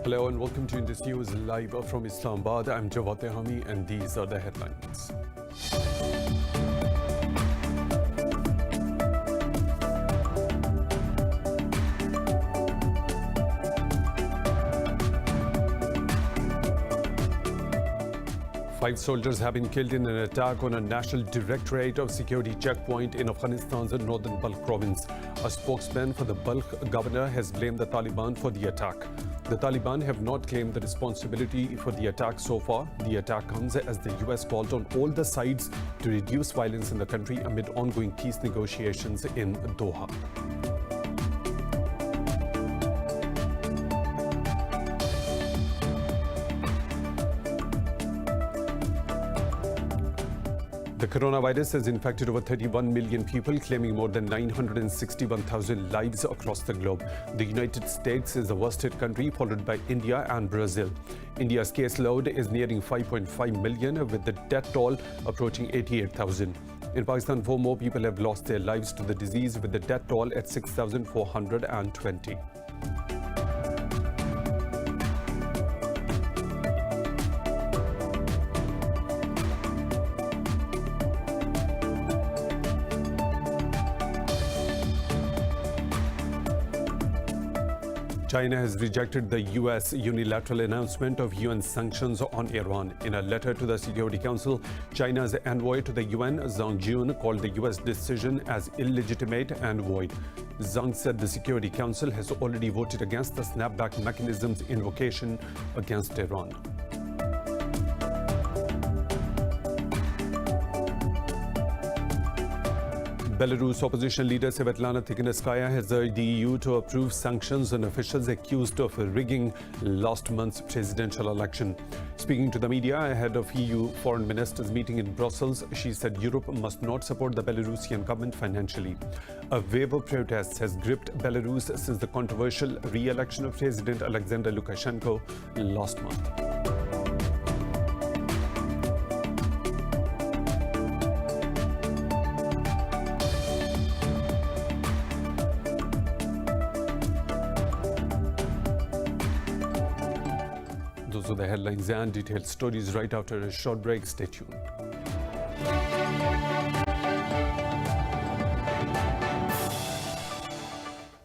Hello and welcome to Indus News live from Islamabad. I'm Jawad Tehami and these are the headlines. Five soldiers have been killed in an attack on a National Directorate of Security checkpoint in Afghanistan's northern Balkh province. A spokesman for the Balkh governor has blamed the Taliban for the attack. The Taliban have not claimed the responsibility for the attack so far. The attack comes as the US called on all the sides to reduce violence in the country amid ongoing peace negotiations in Doha. The coronavirus has infected over 31 million people, claiming more than 961,000 lives across the globe. The United States is the worst hit country, followed by India and Brazil. India's caseload is nearing 5.5 million, with the death toll approaching 88,000. In Pakistan, 4 more people have lost their lives to the disease, with the death toll at 6,420. China has rejected the U.S. unilateral announcement of UN sanctions on Iran. In a letter to the Security Council, China's envoy to the UN, Zhang Jun, called the U.S. decision as illegitimate and void. Zhang said the Security Council has already voted against the snapback mechanism's invocation against Iran. Belarus opposition leader Svetlana Tikhanovskaya has urged the EU to approve sanctions on officials accused of rigging last month's presidential election. Speaking to the media ahead of EU foreign ministers meeting in Brussels, she said Europe must not support the Belarusian government financially. A wave of protests has gripped Belarus since the controversial re-election of President Alexander Lukashenko last month. Those are the headlines and detailed stories right after a short break. Stay tuned.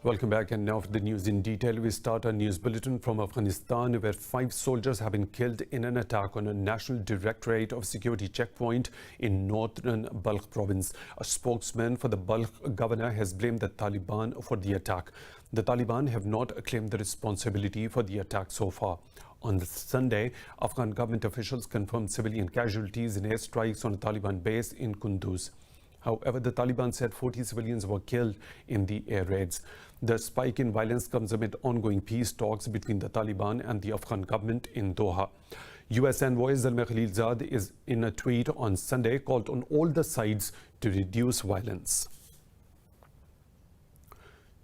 Welcome back, and now for the news in detail. We start our news bulletin from Afghanistan, where 5 soldiers have been killed in an attack on a National Directorate of Security checkpoint in northern Balkh province. A spokesman for the Balkh governor has blamed the Taliban for the attack. The Taliban have not claimed the responsibility for the attack so far. On Sunday, Afghan government officials confirmed civilian casualties in airstrikes on a Taliban base in Kunduz. However, the Taliban said 40 civilians were killed in the air raids. The spike in violence comes amid ongoing peace talks between the Taliban and the Afghan government in Doha. US envoy Zalmay Khalilzad is in a tweet on Sunday called on all the sides to reduce violence.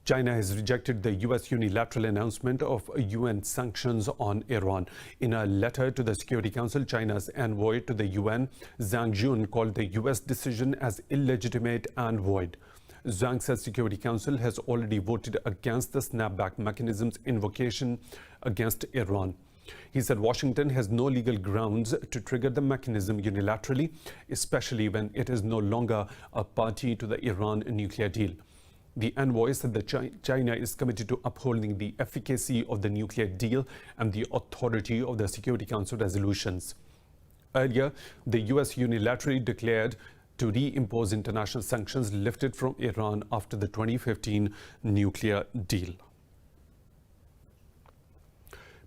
China has rejected the U.S. unilateral announcement of UN sanctions on Iran. In a letter to the Security Council, China's envoy to the UN, Zhang Jun, called the U.S. decision as illegitimate and void. Zhang said Security Council has already voted against the snapback mechanism's invocation against Iran. He said Washington has no legal grounds to trigger the mechanism unilaterally, especially when it is no longer a party to the Iran nuclear deal. The envoy said that China is committed to upholding the efficacy of the nuclear deal and the authority of the Security Council resolutions. Earlier, the U.S. unilaterally declared to reimpose international sanctions lifted from Iran after the 2015 nuclear deal.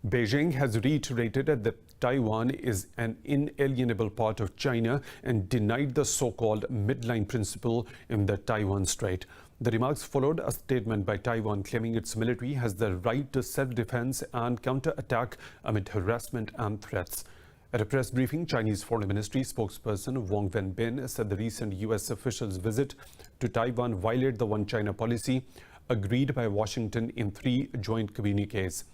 Beijing has reiterated that Taiwan is an inalienable part of China and denied the so-called midline principle in the Taiwan Strait. The remarks followed a statement by Taiwan claiming its military has the right to self-defense and counter-attack amid harassment and threats. At a press briefing, Chinese Foreign Ministry spokesperson Wang Wenbin said the recent U.S. officials' visit to Taiwan violated the One China policy agreed by Washington in 3 joint communiques.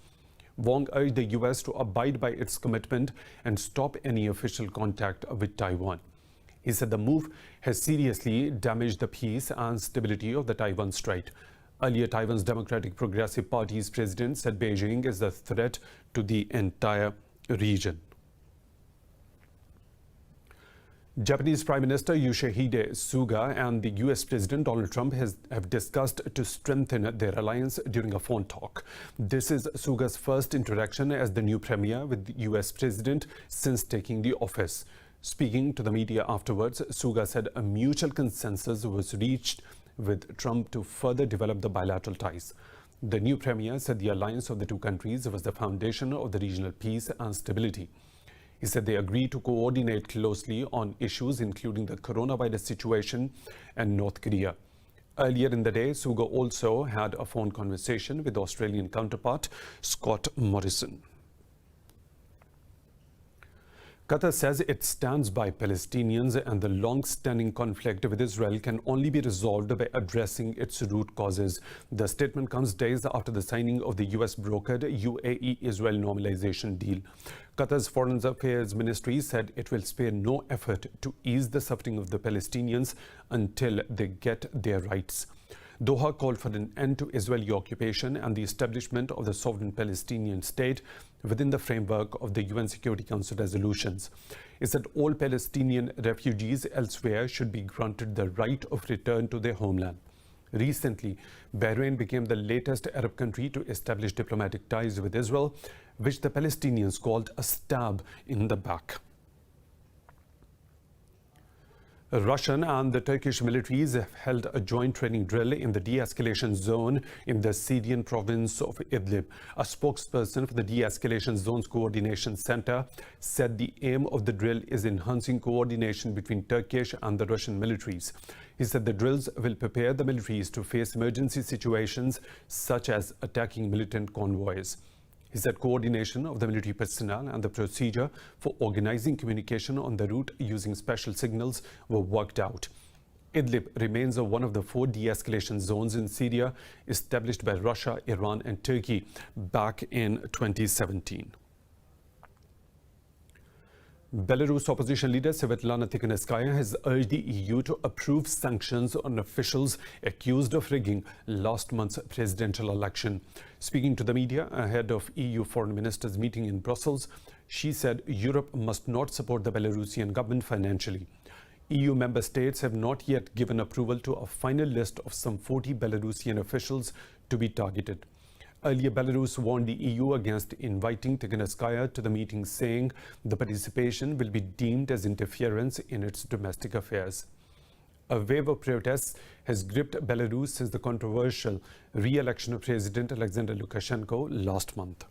Wang urged the U.S. to abide by its commitment and stop any official contact with Taiwan. He said the move has seriously damaged the peace and stability of the Taiwan Strait. Earlier, Taiwan's Democratic Progressive Party's president said Beijing is a threat to the entire region. Japanese Prime Minister Yoshihide Suga and the US President Donald Trump have discussed to strengthen their alliance during a phone talk. This is Suga's first interaction as the new premier with the US President since taking the office. Speaking to the media afterwards, Suga said a mutual consensus was reached with Trump to further develop the bilateral ties. The new premier said the alliance of the two countries was the foundation of the regional peace and stability. He said they agreed to coordinate closely on issues including the coronavirus situation and North Korea. Earlier in the day, Suga also had a phone conversation with Australian counterpart Scott Morrison. Qatar says it stands by Palestinians and the long-standing conflict with Israel can only be resolved by addressing its root causes. The statement comes days after the signing of the US-brokered UAE-Israel normalization deal. Qatar's Foreign Affairs Ministry said it will spare no effort to ease the suffering of the Palestinians until they get their rights. Doha called for an end to Israeli occupation and the establishment of the sovereign Palestinian state within the framework of the UN Security Council resolutions. It said all Palestinian refugees elsewhere should be granted the right of return to their homeland. Recently, Bahrain became the latest Arab country to establish diplomatic ties with Israel, which the Palestinians called a stab in the back. Russian and the Turkish militaries have held a joint training drill in the de-escalation zone in the Syrian province of Idlib. A spokesperson for the de-escalation zone's coordination center said the aim of the drill is enhancing coordination between Turkish and the Russian militaries. He said the drills will prepare the militaries to face emergency situations such as attacking militant convoys. He said coordination of the military personnel and the procedure for organizing communication on the route using special signals were worked out. Idlib remains one of the 4 de-escalation zones in Syria established by Russia, Iran and Turkey back in 2017. Belarus opposition leader Svetlana Tikhanovskaya has urged the EU to approve sanctions on officials accused of rigging last month's presidential election. Speaking to the media ahead of EU foreign ministers' meeting in Brussels, she said Europe must not support the Belarusian government financially. EU member states have not yet given approval to a final list of some 40 Belarusian officials to be targeted. Earlier, Belarus warned the EU against inviting Tikhanovskaya to the meeting, saying the participation will be deemed as interference in its domestic affairs. A wave of protests has gripped Belarus since the controversial re-election of President Alexander Lukashenko last month.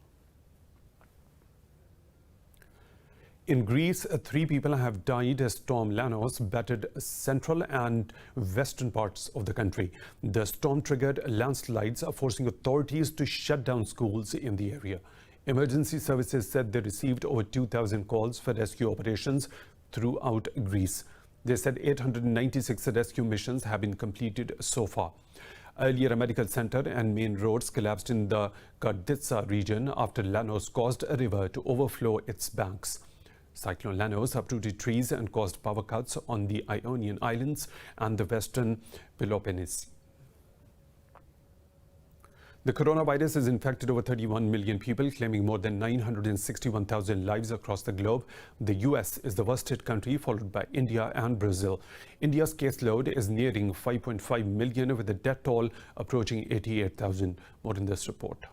In Greece, 3 people have died as Storm Lanos battered central and western parts of the country. The storm triggered landslides, forcing authorities to shut down schools in the area. Emergency services said they received over 2,000 calls for rescue operations throughout Greece. They said 896 rescue missions have been completed so far. Earlier, a medical center and main roads collapsed in the Karditsa region after Lanos caused a river to overflow its banks. Cyclone Lanos uprooted trees and caused power cuts on the Ionian Islands and the western Peloponnese. The coronavirus has infected over 31 million people, claiming more than 961,000 lives across the globe. The US is the worst hit country, followed by India and Brazil. India's caseload is nearing 5.5 million, with the death toll approaching 88,000. More in this report.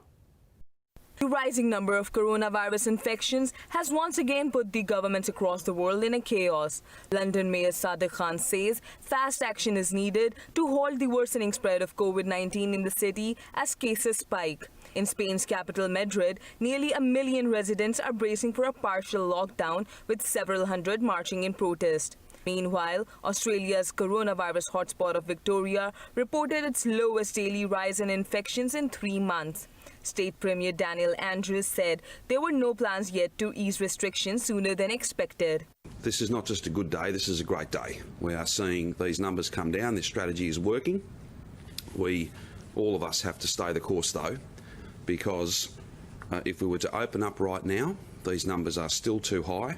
The rising number of coronavirus infections has once again put the governments across the world in a chaos. London Mayor Sadiq Khan says fast action is needed to halt the worsening spread of COVID-19 in the city as cases spike. In Spain's capital Madrid, nearly 1 million residents are bracing for a partial lockdown, with several hundred marching in protest. Meanwhile, Australia's coronavirus hotspot of Victoria reported its lowest daily rise in infections in 3 months. State Premier Daniel Andrews said there were no plans yet to ease restrictions sooner than expected. This is not just a good day, this is a great day. We are seeing these numbers come down, this strategy is working. All of us have to stay the course though, because if we were to open up right now, these numbers are still too high.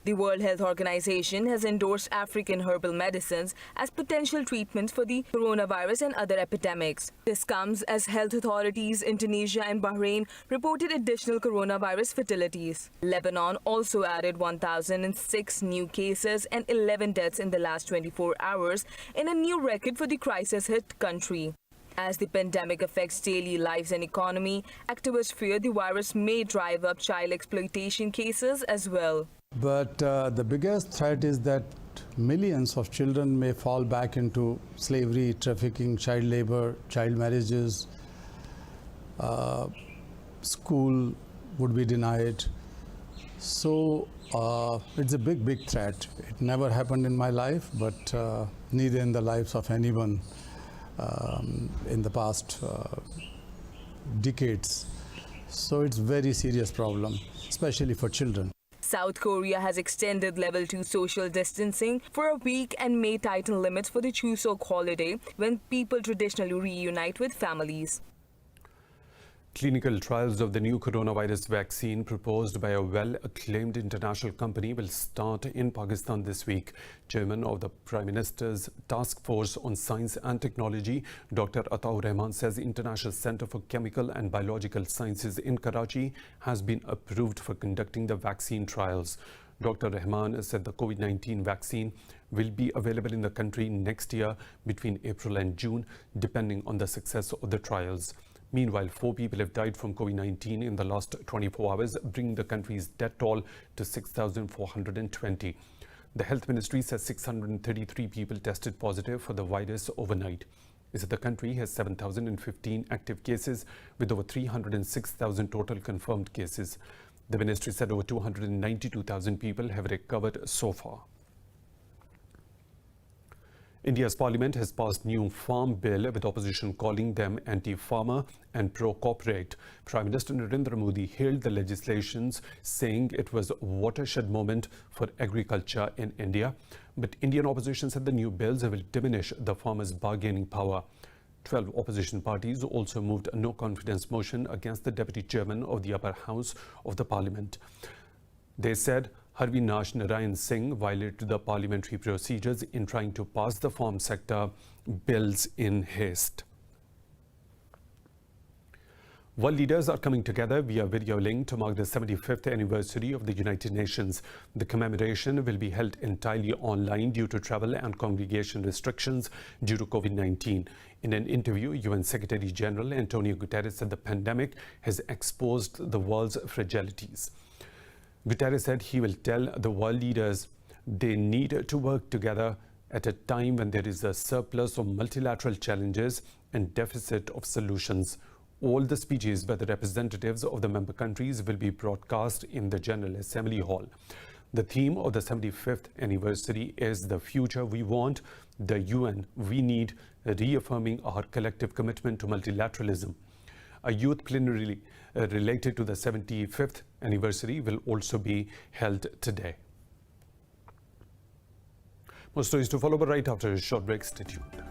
The World Health Organization has endorsed African herbal medicines as potential treatments for the coronavirus and other epidemics. This comes as health authorities in Tunisia and Bahrain reported additional coronavirus fatalities. Lebanon also added 1,006 new cases and 11 deaths in the last 24 hours in a new record for the crisis-hit country. As the pandemic affects daily lives and economy, activists fear the virus may drive up child exploitation cases as well. But the biggest threat is that millions of children may fall back into slavery, trafficking, child labor, child marriages. School would be denied. So it's a big threat. It never happened in my life, but neither in the lives of anyone in the past decades. So it's a very serious problem, especially for children. South Korea has extended level 2 social distancing for a week and may tighten limits for the Chuseok holiday when people traditionally reunite with families. Clinical trials of the new coronavirus vaccine proposed by a well-acclaimed international company will start in Pakistan this week. Chairman of the Prime Minister's Task Force on Science and Technology, Dr. Ataur Rahman, says the International Center for Chemical and Biological Sciences in Karachi has been approved for conducting the vaccine trials. Dr. Rahman said the COVID-19 vaccine will be available in the country next year between April and June, depending on the success of the trials. Meanwhile, 4 people have died from COVID-19 in the last 24 hours, bringing the country's death toll to 6,420. The Health Ministry says 633 people tested positive for the virus overnight. It said the country has 7,015 active cases with over 306,000 total confirmed cases. The ministry said over 292,000 people have recovered so far. India's parliament has passed new farm bill with opposition calling them anti-farmer and pro-corporate. Prime Minister Narendra Modi hailed the legislations, saying it was a watershed moment for agriculture in India. But Indian opposition said the new bills will diminish the farmers' bargaining power. 12 opposition parties also moved a no-confidence motion against the deputy chairman of the upper house of the parliament. They said Harvinash Narayan Singh violated the parliamentary procedures in trying to pass the farm sector bills in haste. World leaders are coming together via video link to mark the 75th anniversary of the United Nations. The commemoration will be held entirely online due to travel and congregation restrictions due to COVID-19. In an interview, UN Secretary General Antonio Guterres said the pandemic has exposed the world's fragilities. Guterres said he will tell the world leaders they need to work together at a time when there is a surplus of multilateral challenges and deficit of solutions. All the speeches by the representatives of the member countries will be broadcast in the General Assembly Hall. The theme of the 75th anniversary is "The Future We Want, the UN We Need," reaffirming our collective commitment to multilateralism. A youth plenary related to the 75th anniversary will also be held today. More stories to follow, but right after a short break. Stay tuned.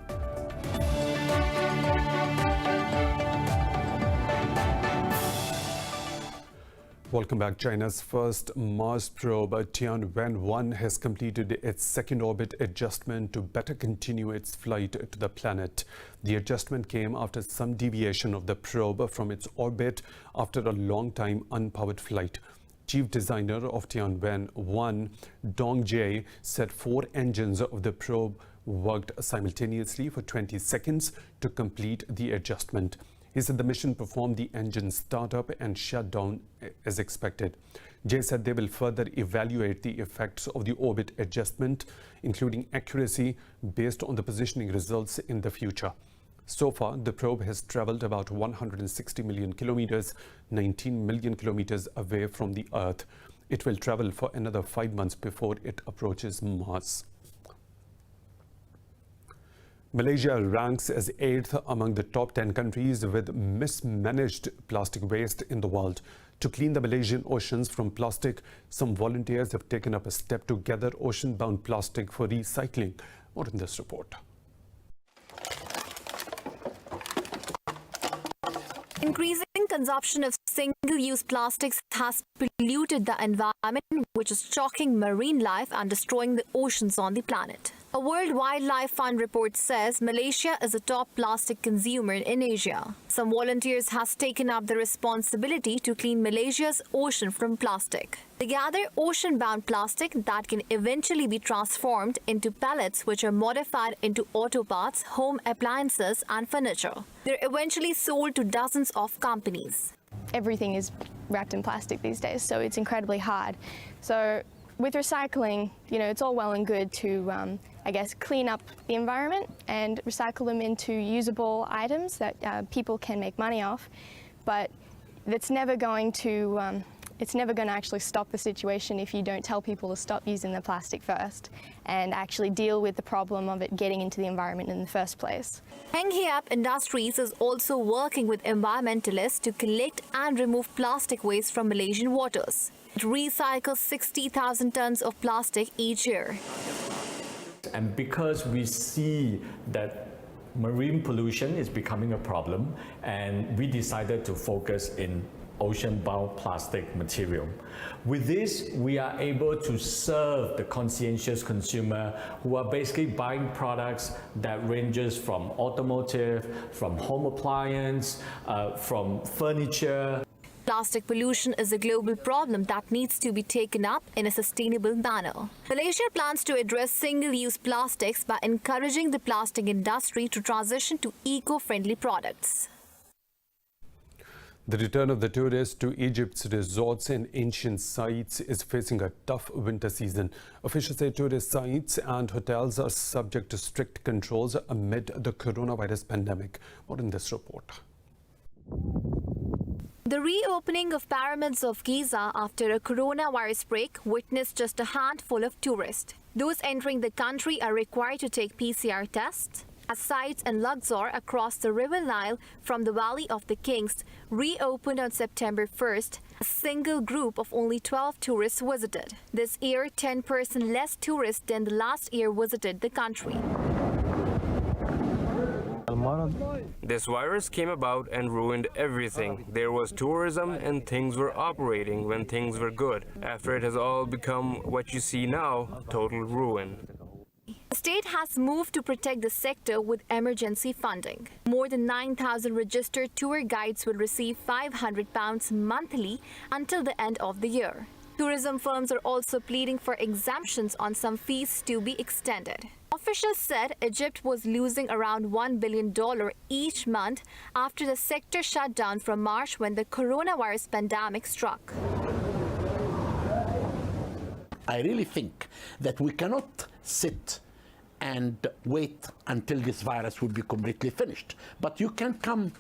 Welcome back. China's first Mars probe, Tianwen-1, has completed its second orbit adjustment to better continue its flight to the planet. The adjustment came after some deviation of the probe from its orbit after a long time unpowered flight. Chief designer of Tianwen-1, Dong Jie, said 4 engines of the probe worked simultaneously for 20 seconds to complete the adjustment. He said the mission performed the engine startup and shut down as expected. Jay said they will further evaluate the effects of the orbit adjustment, including accuracy based on the positioning results in the future. So far, the probe has traveled about 160 million kilometers, 19 million kilometers away from the Earth. It will travel for another 5 months before it approaches Mars. Malaysia ranks as 8th among the top 10 countries with mismanaged plastic waste in the world. To clean the Malaysian oceans from plastic, some volunteers have taken up a step to gather ocean-bound plastic for recycling. More in this report. Increasing consumption of single-use plastics has polluted the environment, which is choking marine life and destroying the oceans on the planet. A World Wildlife Fund report says Malaysia is a top plastic consumer in Asia. Some volunteers has taken up the responsibility to clean Malaysia's ocean from plastic. They gather ocean-bound plastic that can eventually be transformed into pellets, which are modified into auto parts, home appliances and furniture. They're eventually sold to dozens of companies. Everything is wrapped in plastic these days, so it's incredibly hard. So with recycling, it's all well and good to, clean up the environment and recycle them into usable items that people can make money off, but it's never going to actually stop the situation if you don't tell people to stop using the plastic first and actually deal with the problem of it getting into the environment in the first place. Heng Hiap Industries is also working with environmentalists to collect and remove plastic waste from Malaysian waters. It recycles 60,000 tons of plastic each year. And because we see that marine pollution is becoming a problem, and we decided to focus in ocean-bound plastic material. With this, we are able to serve the conscientious consumer who are basically buying products that ranges from automotive, from home appliance, from furniture. Plastic pollution is a global problem that needs to be taken up in a sustainable manner. Malaysia plans to address single-use plastics by encouraging the plastic industry to transition to eco-friendly products. The return of the tourists to Egypt's resorts and ancient sites is facing a tough winter season. Officials say tourist sites and hotels are subject to strict controls amid the coronavirus pandemic. More in this report. The reopening of pyramids of Giza after a coronavirus break witnessed just a handful of tourists. Those entering the country are required to take PCR tests. As sites in Luxor across the River Nile from the Valley of the Kings reopened on September 1st, a single group of only 12 tourists visited. This year, 10% less tourists than the last year visited the country. This virus came about and ruined everything. There was tourism and things were operating when things were good. After it has all become what you see now, total ruin. The state has moved to protect the sector with emergency funding. More than 9,000 registered tour guides will receive £500 monthly until the end of the year. Tourism firms are also pleading for exemptions on some fees to be extended. Officials said Egypt was losing around $1 billion each month after the sector shut down from March when the coronavirus pandemic struck. I really think that we cannot sit and wait until this virus will be completely finished. But you can come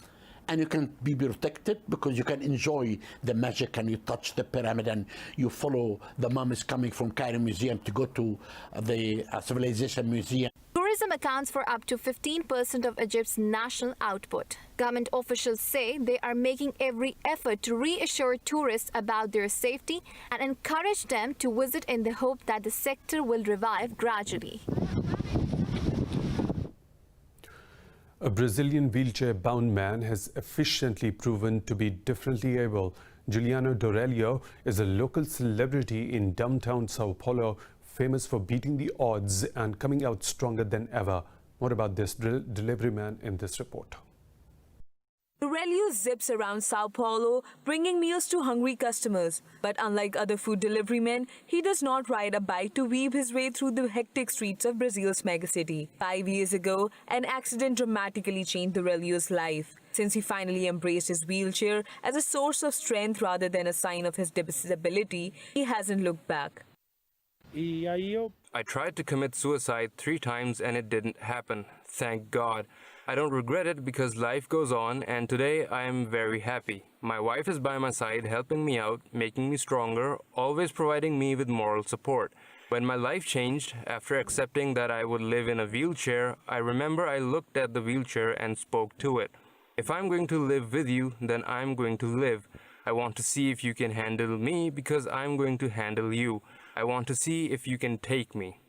and you can be protected because you can enjoy the magic and you touch the pyramid and you follow the mummies coming from Cairo Museum to go to the Civilization Museum. Tourism accounts for up to 15% of Egypt's national output. Government officials say they are making every effort to reassure tourists about their safety and encourage them to visit in the hope that the sector will revive gradually. A Brazilian wheelchair-bound man has efficiently proven to be differently able. Juliano Dorelio is a local celebrity in downtown Sao Paulo, famous for beating the odds and coming out stronger than ever. More about this delivery man in this report. Dorelio zips around Sao Paulo, bringing meals to hungry customers. But unlike other food delivery men, he does not ride a bike to weave his way through the hectic streets of Brazil's megacity. 5 years ago, an accident dramatically changed Dorelio's life. Since he finally embraced his wheelchair as a source of strength rather than a sign of his disability, he hasn't looked back. I tried to commit suicide 3 times and it didn't happen. Thank God. I don't regret it because life goes on, and today I am very happy. My wife is by my side helping me out, making me stronger, always providing me with moral support. When my life changed, after accepting that I would live in a wheelchair, I remember I looked at the wheelchair and spoke to it. If I'm going to live with you, then I'm going to live. I want to see if you can handle me because I'm going to handle you. I want to see if you can take me.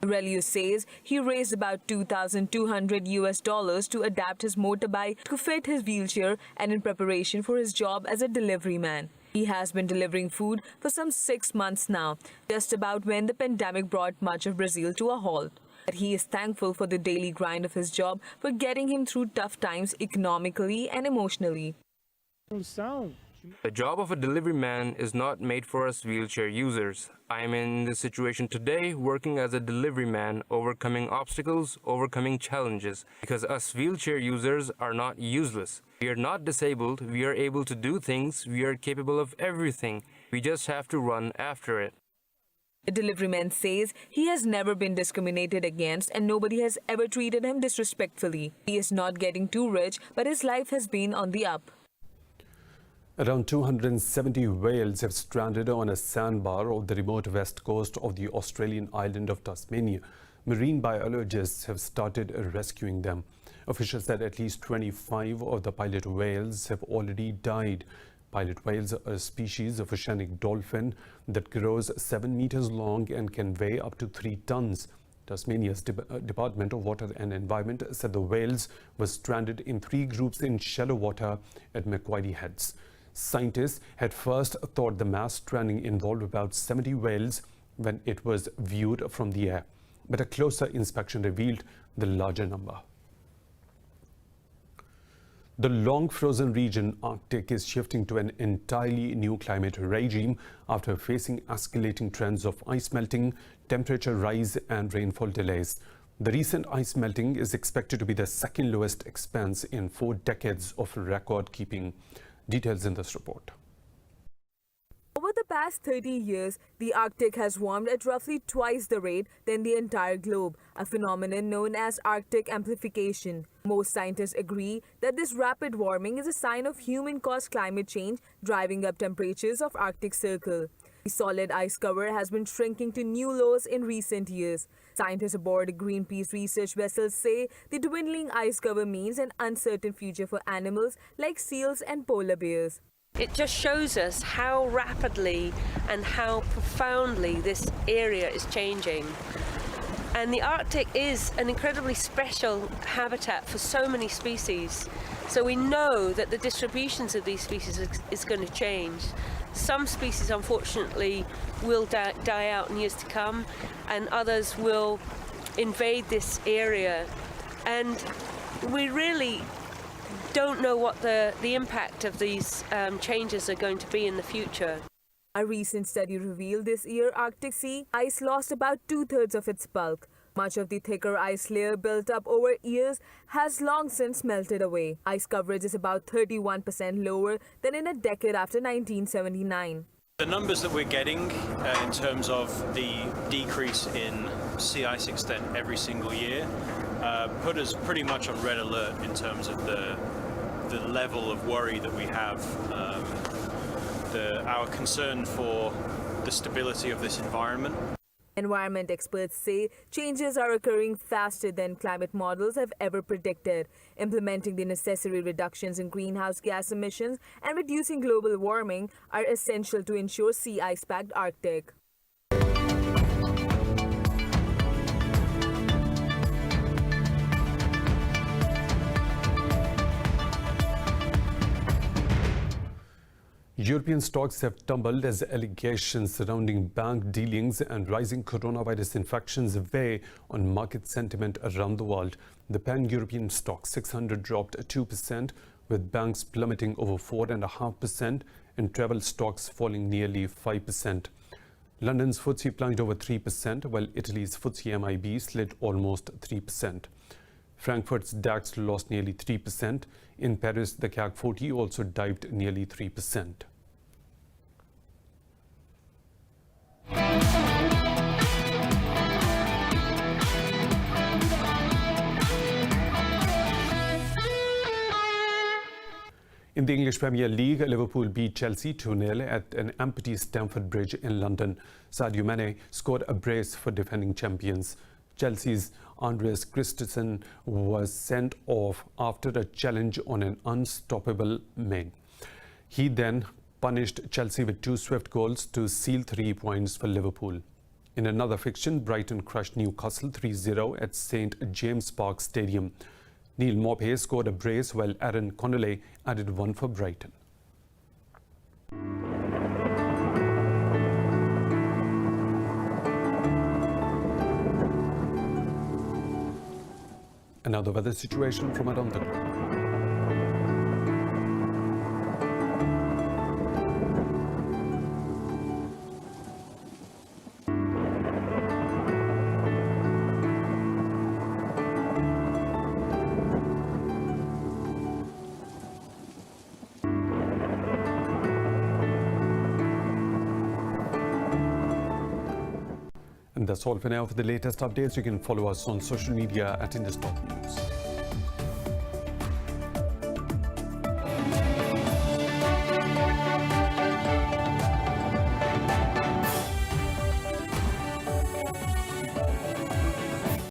Dorelio says he raised about $2,200 to adapt his motorbike to fit his wheelchair and in preparation for his job as a delivery man. He has been delivering food for some 6 months now, just about when the pandemic brought much of Brazil to a halt. But he is thankful for the daily grind of his job for getting him through tough times economically and emotionally. The job of a delivery man is not made for us wheelchair users. I am in this situation today working as a delivery man, overcoming obstacles, overcoming challenges, because us wheelchair users are not useless. We are not disabled, we are able to do things, we are capable of everything. We just have to run after it. The deliveryman says he has never been discriminated against and nobody has ever treated him disrespectfully. He is not getting too rich, but his life has been on the up. Around 270 whales have stranded on a sandbar off the remote west coast of the Australian island of Tasmania. Marine biologists have started rescuing them. Officials said at least 25 of the pilot whales have already died. Pilot whales are a species of oceanic dolphin that grows 7 meters long and can weigh up to 3 tons. Tasmania's Department of Water and Environment said the whales were stranded in 3 groups in shallow water at Macquarie Heads. Scientists had first thought the mass stranding involved about 70 whales when it was viewed from the air, but a closer inspection revealed the larger number. The long frozen region Arctic is shifting to an entirely new climate regime after facing escalating trends of ice melting, temperature rise and rainfall delays. The recent ice melting is expected to be the second lowest expense in 4 decades of record keeping. Details in this report. Over the past 30 years, the Arctic has warmed at roughly twice the rate than the entire globe, a phenomenon known as Arctic amplification. Most scientists agree that this rapid warming is a sign of human-caused climate change driving up temperatures of Arctic Circle. The solid ice cover has been shrinking to new lows in recent years. Scientists aboard a Greenpeace research vessel say the dwindling ice cover means an uncertain future for animals like seals and polar bears. It just shows us how rapidly and how profoundly this area is changing. And the Arctic is an incredibly special habitat for so many species. So we know that the distributions of these species is going to change. Some species, unfortunately, will die out in years to come, and others will invade this area. And we really don't know what the impact of these changes are going to be in the future. A recent study revealed this year Arctic sea ice lost about 2/3 of its bulk. Much of the thicker ice layer built up over years has long since melted away. Ice coverage is about 31% lower than in a decade after 1979. The numbers that we're getting in terms of the decrease in sea ice extent every single year put us pretty much on red alert in terms of the level of worry that we have, our concern for the stability of this environment. Environment experts say changes are occurring faster than climate models have ever predicted. Implementing the necessary reductions in greenhouse gas emissions and reducing global warming are essential to ensure sea ice-packed Arctic. European stocks have tumbled as allegations surrounding bank dealings and rising coronavirus infections weigh on market sentiment around the world. The pan-European stock 600 dropped 2%, with banks plummeting over 4.5% and travel stocks falling nearly 5%. London's FTSE plunged over 3%, while Italy's FTSE MIB slid almost 3%. Frankfurt's DAX lost nearly 3%. In Paris, the CAC 40 also dived nearly 3%. In the English Premier League, Liverpool beat Chelsea 2-0 at an empty Stamford Bridge in London. Sadio Mane scored a brace for defending champions. Chelsea's Andreas Christensen was sent off after a challenge on an unstoppable Maine. He then punished Chelsea with 2 swift goals to seal 3 points for Liverpool. In another fixture, Brighton crushed Newcastle 3-0 at St James Park Stadium. Neil Maupay scored a brace while Aaron Connolly added 1 for Brighton. And now the weather situation from around the globe. And that's all for now. For the latest updates, you can follow us on social media at Indus News.